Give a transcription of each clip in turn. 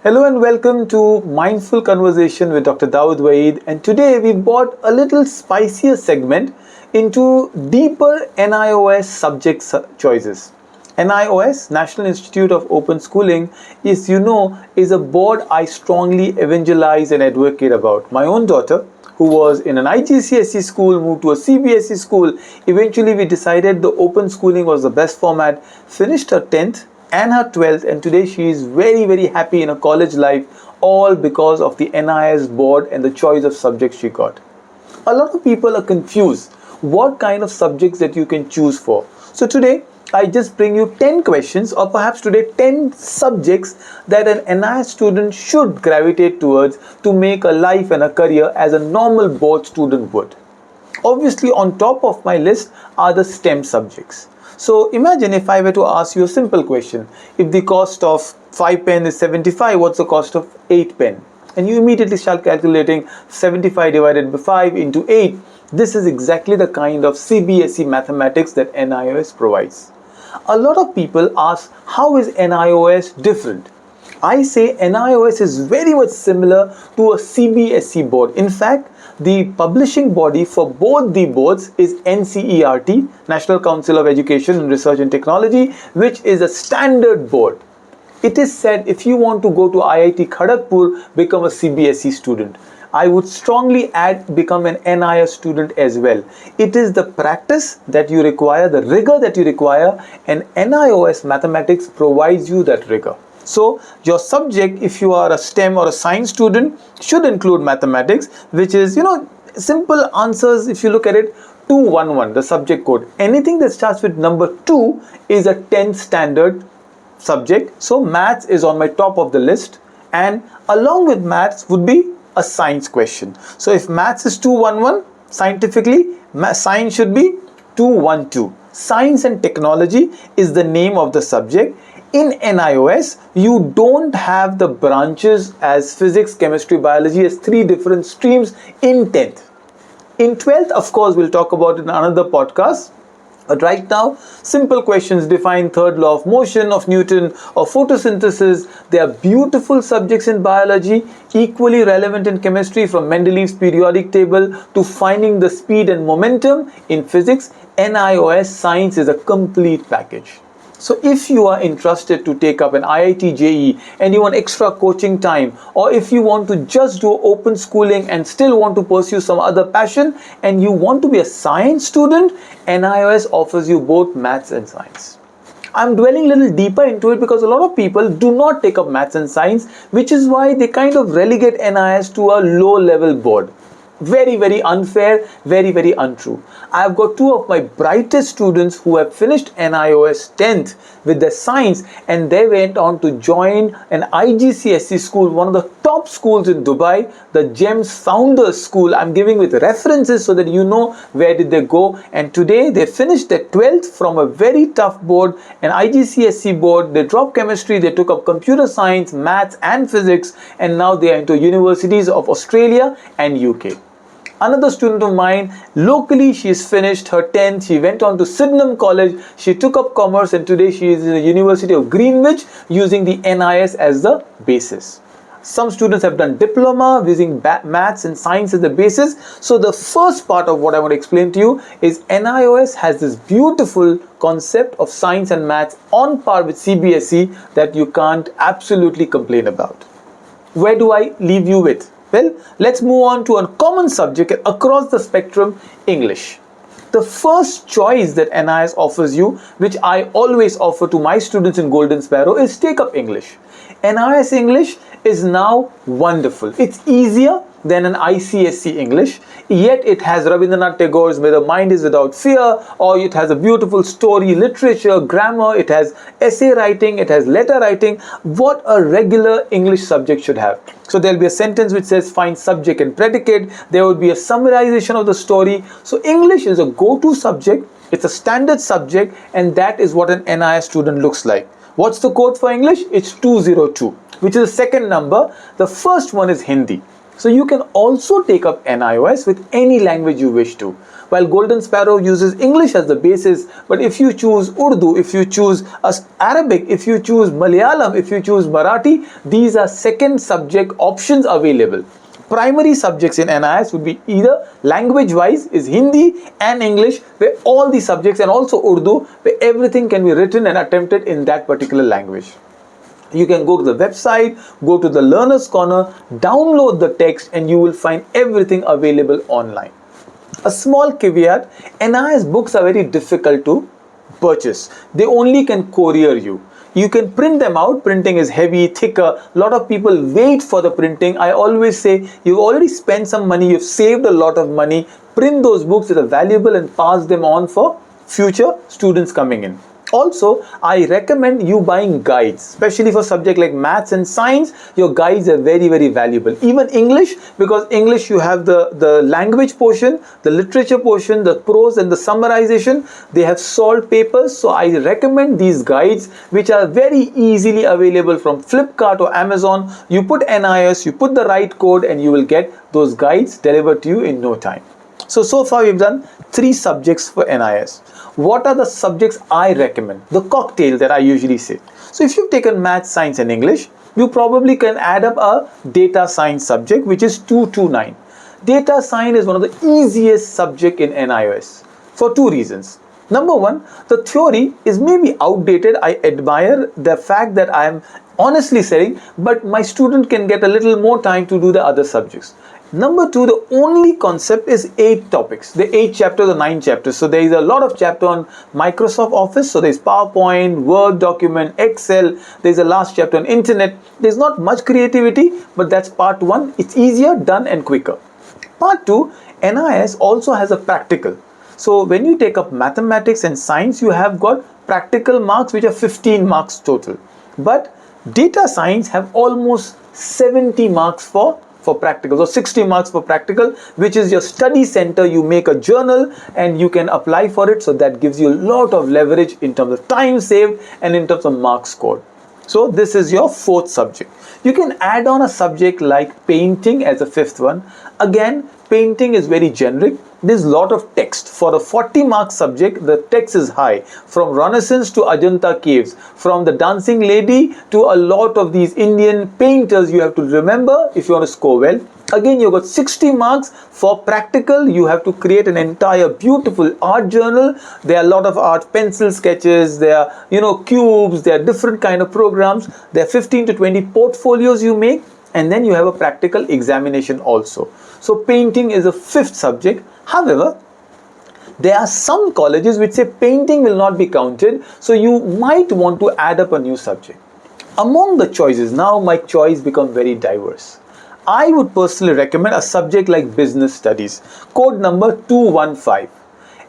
Hello and welcome to Mindful Conversation with Dr. Dawood Vaid, and today we brought a little spicier segment into deeper NIOS subject choices. NIOS, National Institute of Open Schooling, is a board I strongly evangelize and advocate about. My own daughter, who was in an ICSE school, moved to a CBSE school. Eventually we decided the open schooling was the best format, finished her 10th and her 12th, and today she is very happy in her college life, all because of the NIOS board and the choice of subjects she got. A lot of people are confused what kind of subjects that you can choose for. So today I just bring you 10 questions, or perhaps today 10 subjects that an NIOS student should gravitate towards to make a life and a career as a normal board student would. Obviously on top of my list are the STEM subjects. So imagine if I were to ask you a simple question. If the cost of 5 pen is 75, what's the cost of 8 pen? And you immediately start calculating 75 divided by 5 into 8. This is exactly the kind of CBSE mathematics that NIOS provides. A lot of people ask, how is NIOS different? I say NIOS is very much similar to a CBSE board. In fact, the publishing body for both the boards is NCERT, National Council of Education and Research and Technology, which is a standard board. It is said if you want to go to IIT Kharagpur, become a CBSE student. I would strongly add become an NIOS student as well. It is the practice that you require, the rigor that you require, and NIOS mathematics provides you that rigor. So your subject, if you are a STEM or a science student, should include mathematics, which is, simple answers. If you look at it, 211, the subject code. Anything that starts with number 2 is a 10th standard subject. So maths is on my top of the list, and along with maths would be a science question. So if maths is 211, scientifically, science should be 212. Science and technology is the name of the subject. In NIOS, you don't have the branches as physics, chemistry, biology as 3 different streams in 10th. In 12th, of course, we'll talk about it in another podcast. But right now, simple questions: define third law of motion of Newton or photosynthesis. They are beautiful subjects in biology, equally relevant in chemistry, from Mendeleev's periodic table to finding the speed and momentum. In physics, NIOS science is a complete package. So if you are interested to take up an IIT JEE and you want extra coaching time, or if you want to just do open schooling and still want to pursue some other passion and you want to be a science student, NIOS offers you both maths and science. I'm dwelling a little deeper into it because a lot of people do not take up maths and science, which is why they kind of relegate NIOS to a low level board. Very unfair, very untrue. I've got 2 of my brightest students who have finished NIOS 10th with their science, and they went on to join an IGCSE school, one of the top schools in Dubai, the GEMS Founders School. I'm giving with references so that you know where did they go, and today they finished their 12th from a very tough board, an IGCSE board. They dropped chemistry, they took up computer science, maths and physics, and now they are into universities of Australia and UK. Another student of mine, locally, she has finished her 10th. She went on to Sydenham College. She took up commerce, and today she is in the University of Greenwich using the NIS as the basis. Some students have done diploma using maths and science as the basis. So the first part of what I want to explain to you is NIOS has this beautiful concept of science and maths on par with CBSE that you can't absolutely complain about. Where do I leave you with? Well, let's move on to a common subject across the spectrum, English. The first choice that NIOS offers you, which I always offer to my students in Golden Sparrow, is take up English. NIOS English is now wonderful. It's easier than an ICSE English, yet it has Rabindranath Tagore's Where the Mind is Without Fear, or it has a beautiful story, literature, grammar, it has essay writing, it has letter writing, what a regular English subject should have. So there'll be a sentence which says find subject and predicate, there would be a summarization of the story. So English is a go-to subject, it's a standard subject, and that is what an NIOS student looks like. What's the code for English? It's 202, which is the second number. The first one is Hindi. So you can also take up NIOS with any language you wish to. While Golden Sparrow uses English as the basis, but if you choose Urdu, if you choose Arabic, if you choose Malayalam, if you choose Marathi, these are second subject options available. Primary subjects in NIOS would be either language-wise is Hindi and English, where all the subjects, and also Urdu, where everything can be written and attempted in that particular language. You can go to the website, go to the Learner's Corner, download the text, and you will find everything available online. A small caveat, NIOS books are very difficult to purchase. They only can courier you. You can print them out. Printing is heavy, thicker. A lot of people wait for the printing. I always say, you've already spent some money, you've saved a lot of money. Print those books that are valuable and pass them on for future students coming in. Also, I recommend you buying guides, especially for subjects like maths and science. Your guides are very, very valuable. Even English, because English you have the language portion, the literature portion, the prose and the summarization. They have solved papers. So I recommend these guides, which are very easily available from Flipkart or Amazon. You put NIOS, you put the right code, and you will get those guides delivered to you in no time. So far we've done 3 subjects for NIOS. What are the subjects I recommend? The cocktail that I usually say. So if you've taken math, science and English, you probably can add up a data science subject, which is 229. Data science is one of the easiest subject in NIOS for 2 reasons. Number one, the theory is maybe outdated. I admire the fact that I am honestly saying, but my student can get a little more time to do the other subjects. Number 2, the only concept is 8 topics, the 8 chapters, the 9 chapters. So there is a lot of chapter on Microsoft Office. So there's PowerPoint, Word document, Excel. There's a last chapter on internet. There's not much creativity, but that's part 1. It's easier, done and quicker. Part 2, NIOS also has a practical. So when you take up mathematics and science, you have got practical marks, which are 15 marks total. But data science have almost 70 marks for practical, so 60 marks for practical, which is your study center. You make a journal and you can apply for it. So that gives you a lot of leverage in terms of time saved and in terms of marks scored. So this is your 4th subject. You can add on a subject like painting as a 5th one. Again, painting is very generic. There's a lot of text. For a 40 mark subject, the text is high. From Renaissance to Ajanta caves, from the dancing lady to a lot of these Indian painters you have to remember if you want to score well. Again, you've got 60 marks for practical. You have to create an entire beautiful art journal. There are a lot of art, pencil sketches, there are, cubes, there are different kind of programs. There are 15 to 20 portfolios you make, and then you have a practical examination also. So painting is a 5th subject. However, there are some colleges which say painting will not be counted, so you might want to add up a new subject. Among the choices, now my choice becomes very diverse. I would personally recommend a subject like business studies, code number 215.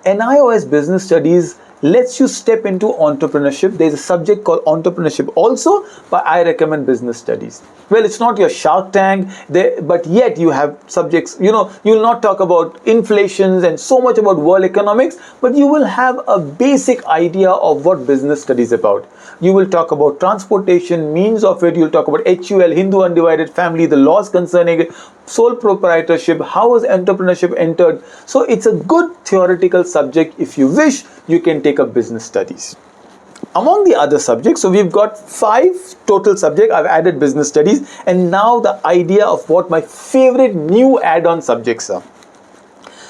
NIOS business studies lets you step into entrepreneurship. There's a subject called entrepreneurship also, but I recommend business studies. Well, it's not your Shark Tank, but yet you have subjects, you'll not talk about inflations and so much about world economics, but you will have a basic idea of what business studies is about. You will talk about transportation, means of it, you'll talk about HUL, Hindu Undivided Family, the laws concerning it, sole proprietorship, how was entrepreneurship entered. So it's a good theoretical subject. If you wish, you can take up business studies. Among the other subjects, so we've got 5 total subjects. I've added business studies, and now the idea of what my favorite new add-on subjects are.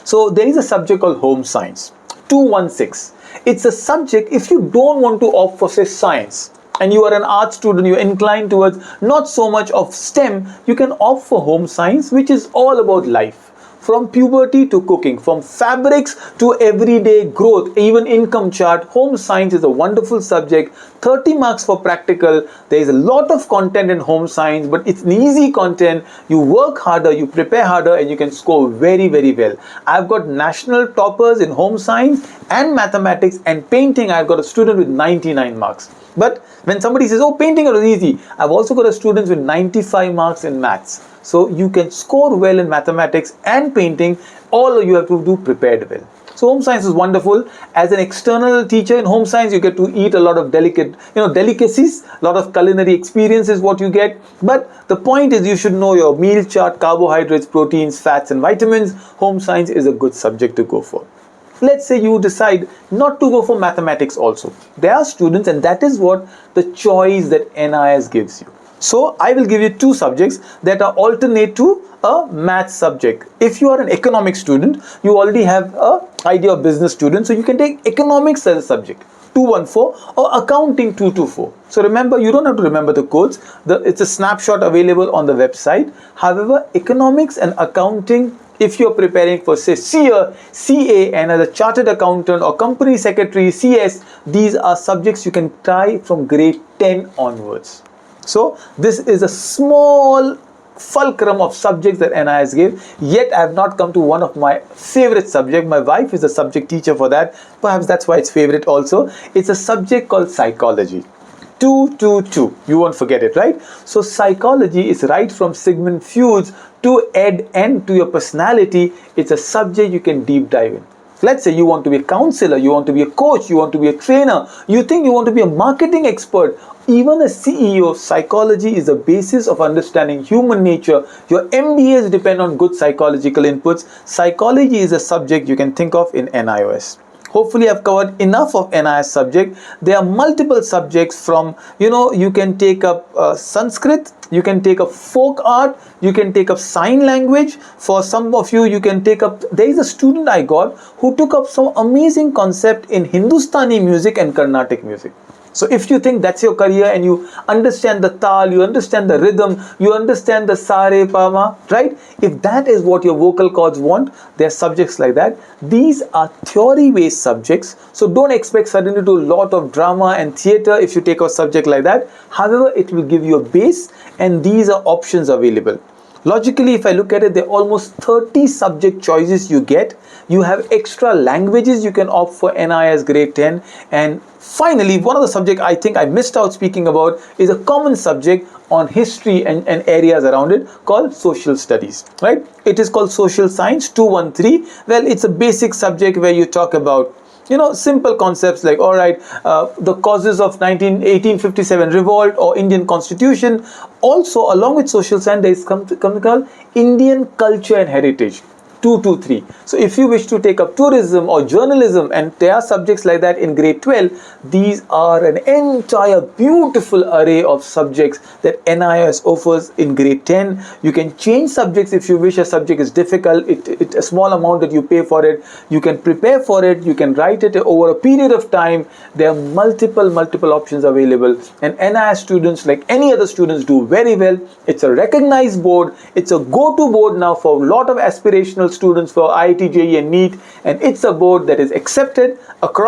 So there is a subject called home science, 216. It's a subject, if you don't want to opt for say science, and you are an art student, you're inclined towards not so much of STEM, you can opt for home science, which is all about life. From puberty to cooking, from fabrics to everyday growth, even income chart, home science is a wonderful subject. 30 marks for practical. There is a lot of content in home science, but it's an easy content. You work harder, you prepare harder, and you can score very, very well. I've got national toppers in home science and mathematics, and painting I've got a student with 99 marks. But when somebody says, oh, painting is easy, I've also got a student with 95 marks in maths. So you can score well in mathematics and painting. All you have to do prepared well. So home science is wonderful. As an external teacher in home science, you get to eat a lot of delicacies, a lot of culinary experience is what you get. But the point is you should know your meal chart, carbohydrates, proteins, fats and vitamins. Home science is a good subject to go for. Let's say you decide not to go for mathematics also. There are students, and that is what the choice that NIOS gives you. So I will give you two subjects that are alternate to a math subject. If you are an economics student, you already have an idea of business student, so you can take economics as a subject, 214, or accounting 224. So remember, you don't have to remember the codes. It's a snapshot available on the website. However, economics and accounting, if you're preparing for say CA and as a chartered accountant or company secretary, CS, these are subjects you can try from grade 10 onwards. So this is a small fulcrum of subjects that NIOS gave, yet I have not come to one of my favorite subjects. My wife is a subject teacher for that. Perhaps that's why it's favorite also. It's a subject called psychology. 222. You won't forget it, right? So psychology is right from Sigmund Freud's to Ed and to your personality. It's a subject you can deep dive in. Let's say you want to be a counselor, you want to be a coach, you want to be a trainer, you think you want to be a marketing expert, even a CEO. Psychology is the basis of understanding human nature. Your MBAs depend on good psychological inputs. Psychology is a subject you can think of in NIOS. Hopefully I've covered enough of NIOS subject. There are multiple subjects from, you can take up Sanskrit, you can take up folk art, you can take up sign language. For some of you, you can take up, there is a student I got who took up some amazing concept in Hindustani music and Carnatic music. So if you think that's your career and you understand the tal, you understand the rhythm, you understand the sa re pa ma, right? If that is what your vocal cords want, there are subjects like that. These are theory-based subjects, so don't expect suddenly to do a lot of drama and theater if you take a subject like that. However, it will give you a base, and these are options available. Logically, if I look at it, there are almost 30 subject choices you get. You have extra languages you can opt for NIOS grade 10. And finally, one of the subjects I think I missed out speaking about is a common subject on history and areas around it called social studies, right? It is called social science 213. Well, it's a basic subject where you talk about simple concepts like, all right, the causes of 1857 revolt or Indian constitution. Also, along with social science, there is something called Indian culture and heritage, 223. So if you wish to take up tourism or journalism, and there are subjects like that in grade 12, these are an entire beautiful array of subjects that NIOS offers in grade 10. You can change subjects if you wish a subject is difficult. It's a small amount that you pay for it. You can prepare for it. You can write it over a period of time. There are multiple options available, and NIOS students, like any other students, do very well. It's a recognized board. It's a go-to board now for a lot of aspirational students for IIT, JEE and NEET, and it's a board that is accepted across